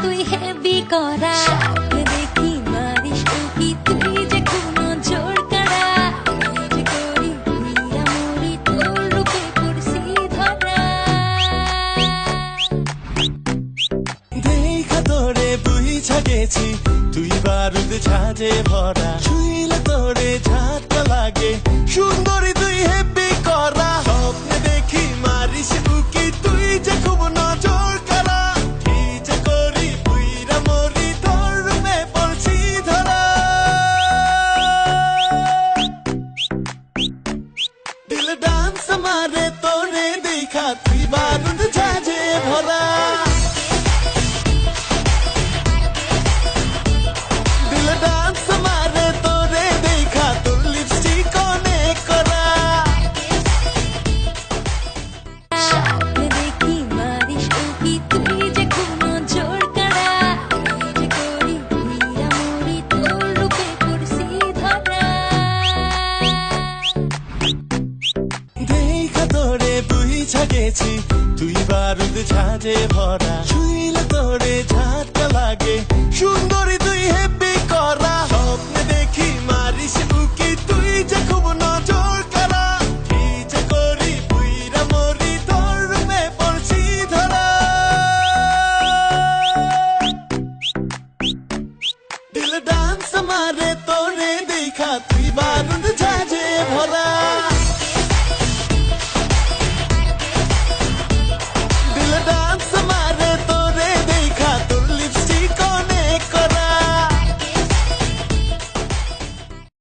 তুই হেভি করা দেখি মারিস উকি তুই যে কোনো জোর কারা যে করি তুইরা মরি তোর রূপে পড়ছি ধরা দেখা তোরে বুঝা গেছি তুই বারুদ ঝাঁজে ভরা শুইলে তোরে ঝাঁটা লাগে সুন্দরী তুই হেব্বি করা স্বপ্নে দেখি মারিস উকি তুই যে খুব নজর কারা কি যে করি তুইরা মরি তোর রূপে পড়ছি ধরা দিল ডান্স মারে তোরে দেখা তুই বারুদ ঝাঁজে ভরা ডান্স মারে তোরে দেখা তোর লিপস্টিক অনেক করা দেখি মারিস উকি তুই যে কোনো জোর কারা যে করি তুইরা মরি তোর রূপে পড়ছি ধরা দেখা তোরে বুঝা গেছি তুই বারুদ ঝাঁজে ভরা শুইলে তোরে ঝাঁটা লাগে সুন্দরী তুই হেব্বি করা